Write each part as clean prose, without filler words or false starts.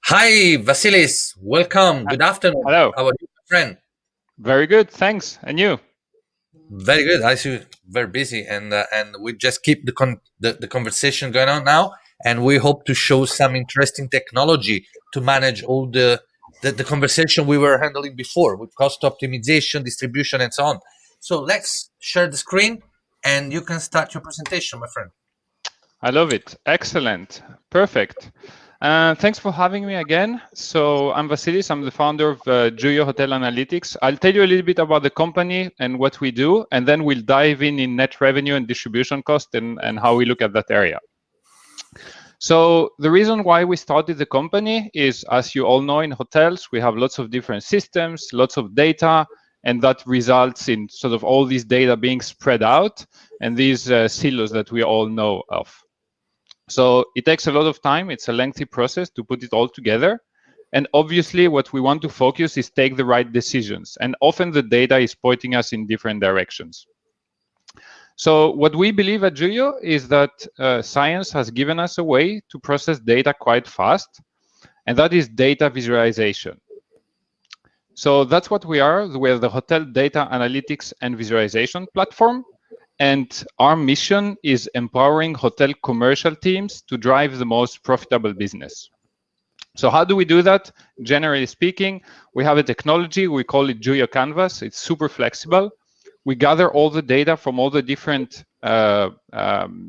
Hi, Vasilis. Welcome. Good afternoon. Hello. How are you, my friend? Very good. Thanks. And you? Very good. I see you very busy, and we just keep the conversation going on now, and we hope to show some interesting technology to manage all the conversation we were handling before with cost optimization, distribution, and so on. So let's share the screen, and you can start your presentation, my friend. I love it. Excellent. Perfect. Thanks for having me again. So I'm Vasilis. I'm the founder of JUYO Hotel Analytics. I'll tell you a little bit about the company and what we do, and then we'll dive in net revenue and distribution cost and how we look at that area. So the reason why we started the company is, as you all know, in hotels, we have lots of different systems, lots of data, and that results in sort of all these data being spread out and these silos that we all know of. So it takes a lot of time. It's a lengthy process to put it all together. And obviously, what we want to focus is take the right decisions. And often the data is pointing us in different directions. So what we believe at JUYO is that science has given us a way to process data quite fast, and that is data visualization. So that's what we are. We're the hotel data analytics and visualization platform. And our mission is empowering hotel commercial teams to drive the most profitable business. So how do we do that? Generally speaking, we have a technology, we call it JUYO Canvas. It's super flexible. We gather all the data from all the different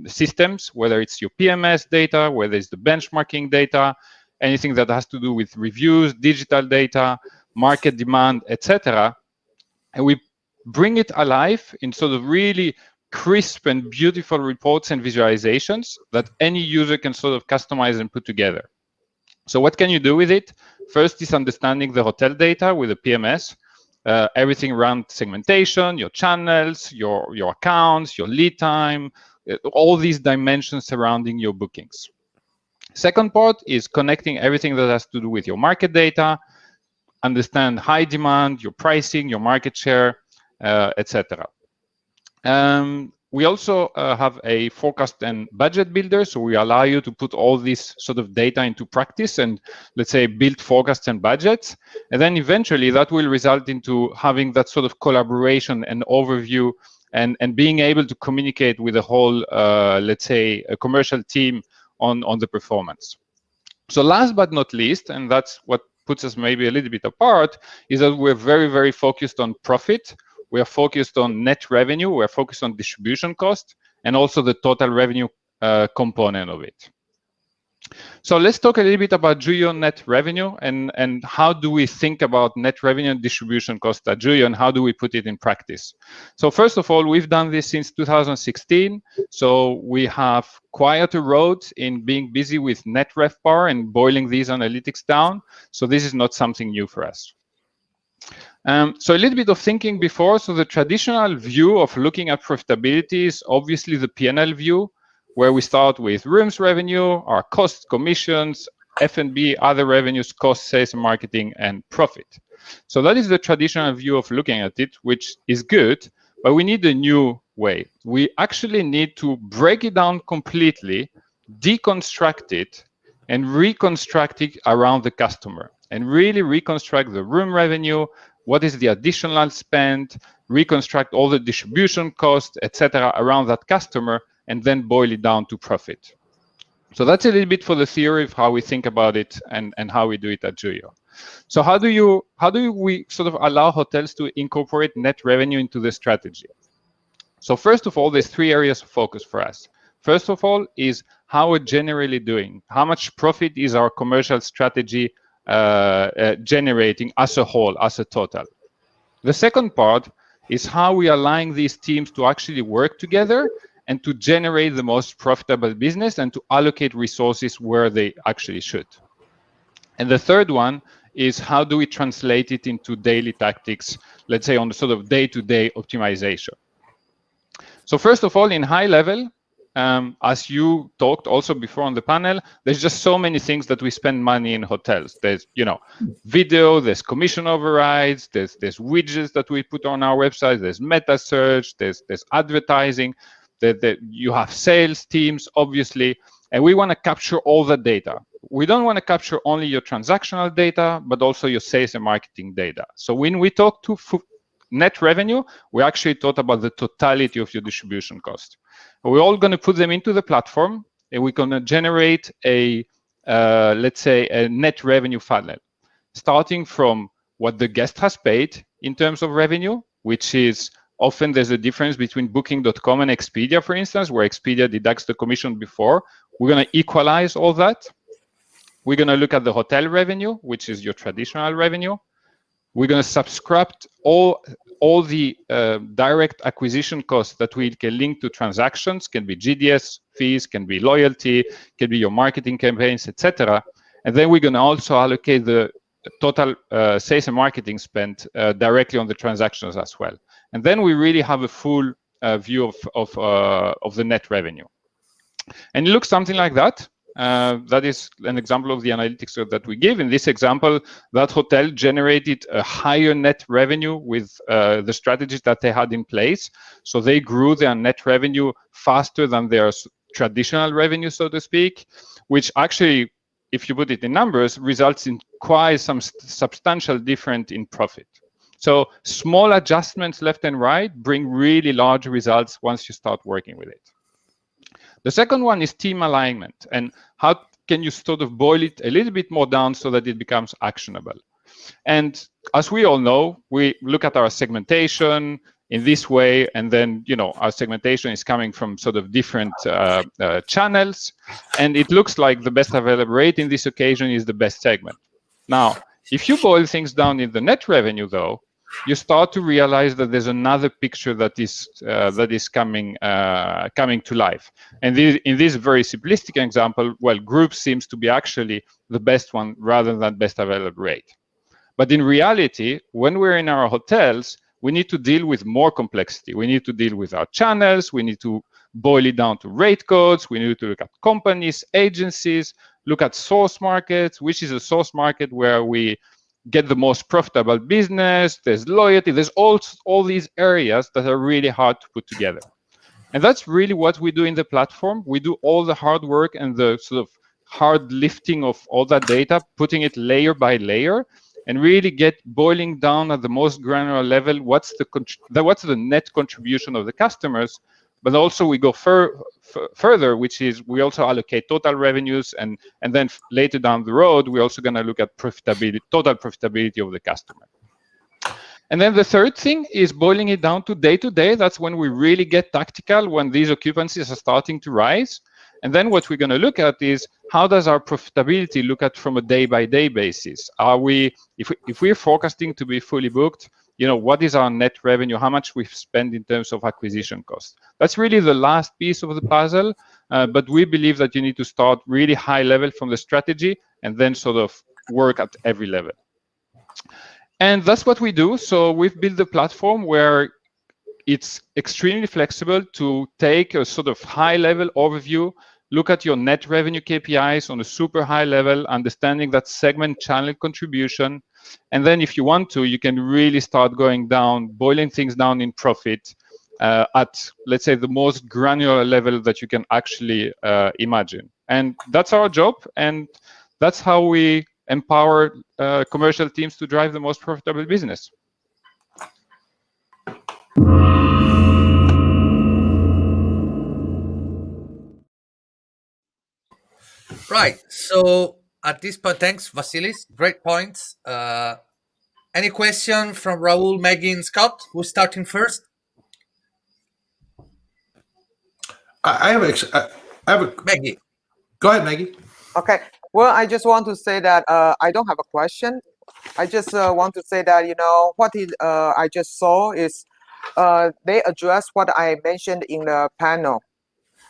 systems, whether it's your PMS data, whether it's the benchmarking data, anything that has to do with reviews, digital data, market demand, etc. And we bring it alive in sort of really crisp and beautiful reports and visualizations that any user can sort of customize and put together. So what can you do with it? First is understanding the hotel data with a PMS, everything around segmentation, your channels, your accounts, your lead time, all these dimensions surrounding your bookings. Second part is connecting everything that has to do with your market data, understand high demand, your pricing, your market share, etc. We also have a forecast and budget builder, so we allow you to put all this sort of data into practice and, let's say, build forecasts and budgets. And then eventually that will result into having that sort of collaboration and overview and being able to communicate with the whole, let's say, a commercial team on the performance. So last but not least, and that's what puts us maybe a little bit apart, is that we're very, very focused on profit. We are focused on net revenue. We're focused on distribution cost and also the total revenue component of it. So let's talk a little bit about JUYO net revenue and how do we think about net revenue and distribution cost at JUYO and how do we put it in practice. So first of all, we've done this since 2016. So we have quite a road in being busy with net RevPAR and boiling these analytics down. So this is not something new for us. So a little bit of thinking before. So the traditional view of looking at profitability is obviously the P&L view, where we start with rooms revenue, our costs, commissions, F&B, other revenues, cost, sales, and marketing, and profit. So that is the traditional view of looking at it, which is good, but we need a new way. We actually need to break it down completely, deconstruct it, and reconstruct it around the customer, and really reconstruct the room revenue, what is the additional spend, reconstruct all the distribution costs, etc., around that customer, and then boil it down to profit. So that's a little bit for the theory of how we think about it and how we do it at JUYO. So how do we sort of allow hotels to incorporate net revenue into the strategy? So first of all, there's three areas of focus for us. First of all is how we're generally doing. How much profit is our commercial strategy generating as a whole, as a total? The second part is how we align these teams to actually work together and to generate the most profitable business and to allocate resources where they actually should. And the third one is how do we translate it into daily tactics, let's say on the sort of day-to-day optimization. So first of all, in high level, as you talked also before on the panel, there's just so many things that we spend money in hotels. There's, video, there's commission overrides, there's widgets that we put on our website, there's meta search, there's advertising, you have sales teams, obviously, and we want to capture all the data. we don't want to capture only your transactional data, but also your sales and marketing data. So when we talk to net revenue, we actually thought about the totality of your distribution cost. We're all going to put them into the platform, and we're going to generate a, let's say, a net revenue funnel, starting from what the guest has paid in terms of revenue, which is often there's a difference between Booking.com and Expedia, for instance, where Expedia deducts the commission before. We're going to equalize all that. We're going to look at the hotel revenue, which is your traditional revenue. We're going to subtract all the direct acquisition costs that we can link to transactions, can be GDS fees, can be loyalty, can be your marketing campaigns, etc. And then we're going to also allocate the total sales and marketing spend directly on the transactions as well. And then we really have a full view of the net revenue. And it looks something like that. That is an example of the analytics that we give. In this example, that hotel generated a higher net revenue with the strategies that they had in place. So they grew their net revenue faster than their traditional revenue, so to speak, which actually, if you put it in numbers, results in quite some substantial difference in profit. So small adjustments left and right bring really large results once you start working with it. The second one is team alignment, and how can you sort of boil it a little bit more down so that it becomes actionable. And as we all know, we look at our segmentation in this way, and then our segmentation is coming from sort of different channels, and it looks like the best available rate in this occasion is the best segment. Now, if you boil things down in the net revenue, though, you start to realize that there's another picture that is coming to life. And in this very simplistic example, well, group seems to be actually the best one rather than best available rate. But in reality, when we're in our hotels, we need to deal with more complexity. We need to deal with our channels. We need to boil it down to rate codes. We need to look at companies, agencies, look at source markets, which is a source market where we get the most profitable business. There's loyalty. There's all these areas that are really hard to put together. And that's really what we do in the platform. We do all the hard work and the sort of hard lifting of all that data, putting it layer by layer, and really get boiling down at the most granular level what's the net contribution of the customers. But also we go further, which is we also allocate total revenues, and then later down the road, we're also going to look at profitability, total profitability of the customer. And then the third thing is boiling it down to day. That's when we really get tactical, when these occupancies are starting to rise. And then what we're going to look at is how does our profitability look at from a day-by-day basis? Are we, if we're forecasting to be fully booked, what is our net revenue? How much we've spent in terms of acquisition costs? That's really the last piece of the puzzle. But we believe that you need to start really high level from the strategy and then sort of work at every level. And that's what we do. So we've built a platform where it's extremely flexible to take a sort of high-level overview, look at your net revenue KPIs on a super high level, understanding that segment channel contribution. And then if you want to, you can really start going down, boiling things down in profit at, let's say, the most granular level that you can actually imagine. And that's our job. And that's how we empower commercial teams to drive the most profitable business. Right. So at this point, thanks, Vasilis. Great points. Any question from Raul, Maggie, and Scott? Who's starting first? I have a Maggie. Go ahead, Maggie. Okay. Well, I just want to say that I don't have a question. I just want to say that what I just saw is they address what I mentioned in the panel.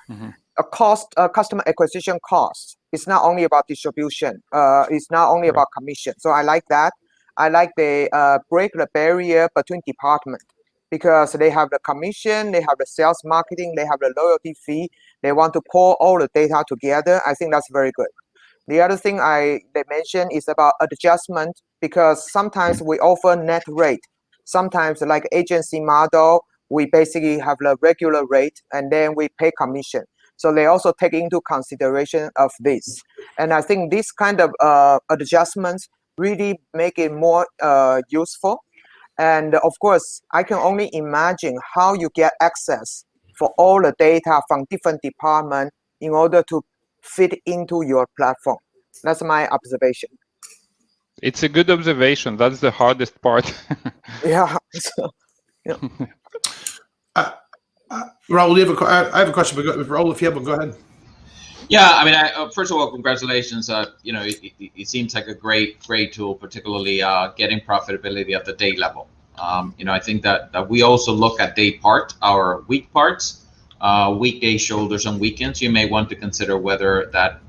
Mm-hmm. A customer acquisition cost. It's not only about distribution. It's not only about commission. So I like that. I like they break the barrier between departments, because they have the commission, they have the sales marketing, they have the loyalty fee. They want to pull all the data together. I think that's very good. The other thing they mentioned is about adjustment, because sometimes we offer net rate. Sometimes, like agency model, we basically have the regular rate and then we pay commission. So they also take into consideration of this. And I think this kind of adjustments really make it more useful. And of course, I can only imagine how you get access for all the data from different departments in order to fit into your platform. That's my observation. It's a good observation. That's the hardest part. Yeah. So, yeah. Raul, I have a question, but Raul, if you have one, go ahead. Yeah, I mean, first of all, congratulations. It seems like a great tool, particularly getting profitability at the day level. I think that we also look at day part, our week parts, weekday shoulders and weekends. You may want to consider whether that's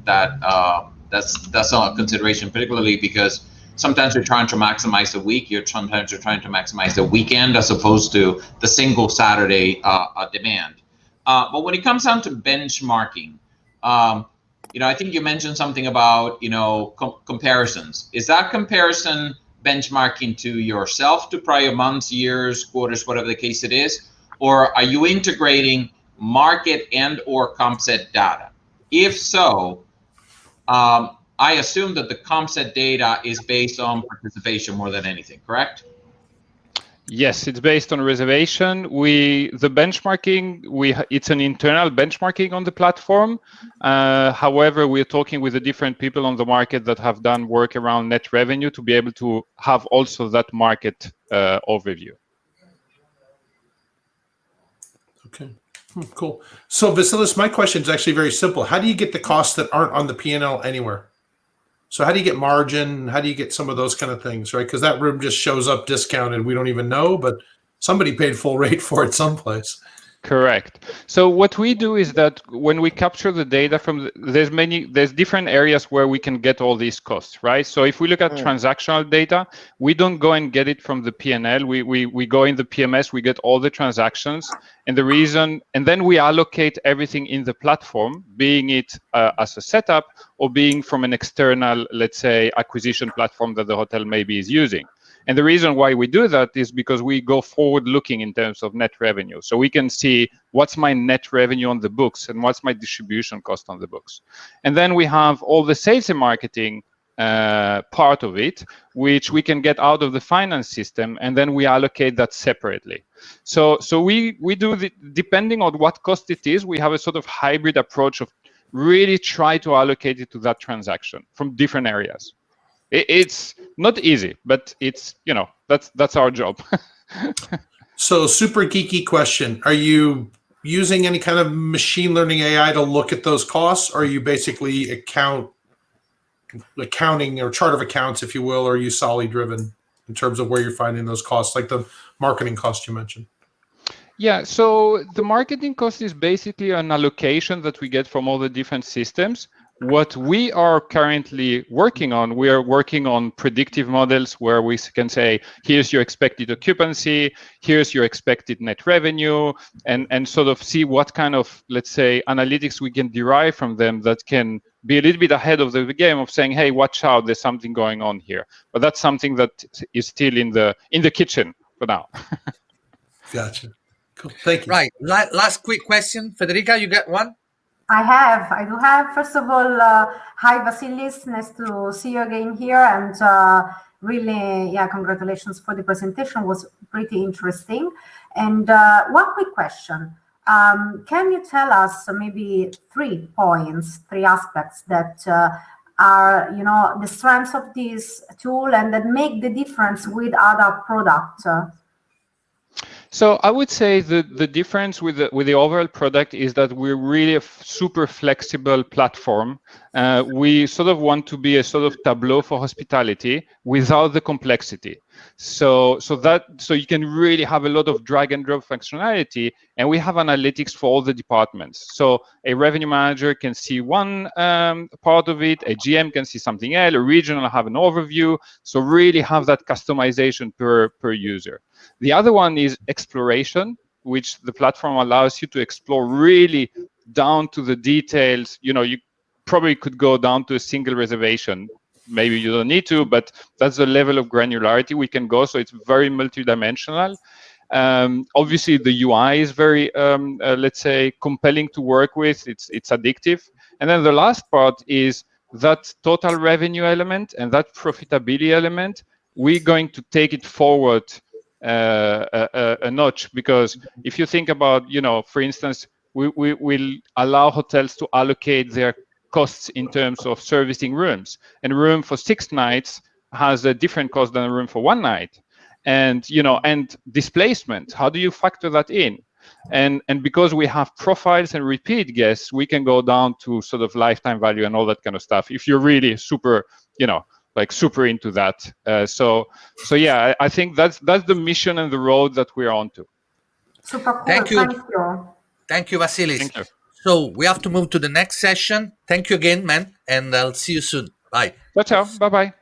a consideration, particularly because sometimes you're trying to maximize the week. Sometimes you're trying to maximize the weekend as opposed to the single Saturday demand. But when it comes down to benchmarking, I think you mentioned something about comparisons. Is that comparison benchmarking to yourself, to prior months, years, quarters, whatever the case it is, or are you integrating market and or comp set data? If so, I assume that the comp set data is based on participation more than anything, correct? Yes, it's based on reservation. The benchmarking, it's an internal benchmarking on the platform. However, we're talking with the different people on the market that have done work around net revenue to be able to have also that market overview. Okay, cool. So Vasilis, my question is actually very simple. How do you get the costs that aren't on the P&L anywhere? So how do you get margin? How do you get some of those kind of things, right? Because that room just shows up discounted. We don't even know, but somebody paid full rate for it someplace. Correct. So what we do is that when we capture the data from there's different areas where we can get all these costs, right? So if we look at transactional data, we don't go and get it from the P&L. We go in the PMS, we get all the transactions, and then we allocate everything in the platform, being it as a setup or being from an external, let's say, acquisition platform that the hotel maybe is using. And the reason why we do that is because we go forward looking in terms of net revenue. So we can see what's my net revenue on the books and what's my distribution cost on the books. And then we have all the sales and marketing part of it, which we can get out of the finance system, and then we allocate that separately. So we do, depending on what cost it is, we have a sort of hybrid approach of really try to allocate it to that transaction from different areas. It's not easy, but it's, that's our job. So super geeky question. Are you using any kind of machine learning AI to look at those costs? Or are you basically accounting or chart of accounts, if you will, or are you solely driven in terms of where you're finding those costs, like the marketing cost you mentioned? Yeah, so the marketing cost is basically an allocation that we get from all the different systems. What we are currently working on, we are working on predictive models where we can say, here's your expected occupancy, here's your expected net revenue, and sort of see what kind of, let's say, analytics we can derive from them that can be a little bit ahead of the game of saying, hey, watch out, there's something going on here. But that's something that is still in the kitchen for now. Gotcha. Cool. Thank you. Right. Last quick question. Federica, you got one? I do have. First of all, hi, Vasilis. Nice to see you again here. And really, congratulations for the presentation. It was pretty interesting. And one quick question. Can you tell us maybe 3 aspects that are, the strengths of this tool and that make the difference with other products? So I would say the difference with the overall product is that we're really a super flexible platform. We sort of want to be a sort of Tableau for hospitality without the complexity. So you can really have a lot of drag and drop functionality, and we have analytics for all the departments. So a revenue manager can see one part of it, a GM can see something else, a regional have an overview. So really have that customization per user. The other one is exploration, which the platform allows you to explore really down to the details. You probably could go down to a single reservation. Maybe you don't need to, but that's the level of granularity we can go. So it's very multidimensional. Obviously, the UI is very, let's say, compelling to work with. It's addictive. And then the last part is that total revenue element and that profitability element. We're going to take it forward a notch, because if you think about, for instance, we will allow hotels to allocate their costs in terms of servicing rooms, and a room for 6 nights has a different cost than a room for 1 night. And and displacement, how do you factor that in? And because we have profiles and repeat guests, we can go down to sort of lifetime value and all that kind of stuff if you're really super, like super into that. So yeah, I think that's the mission and the road that we're on to. Super cool. Thank you. Thank you. Thank you, Vasilis. Thank you. So we have to move to the next session. Thank you again, man, and I'll see you soon. Bye. Ciao, ciao. Bye-bye.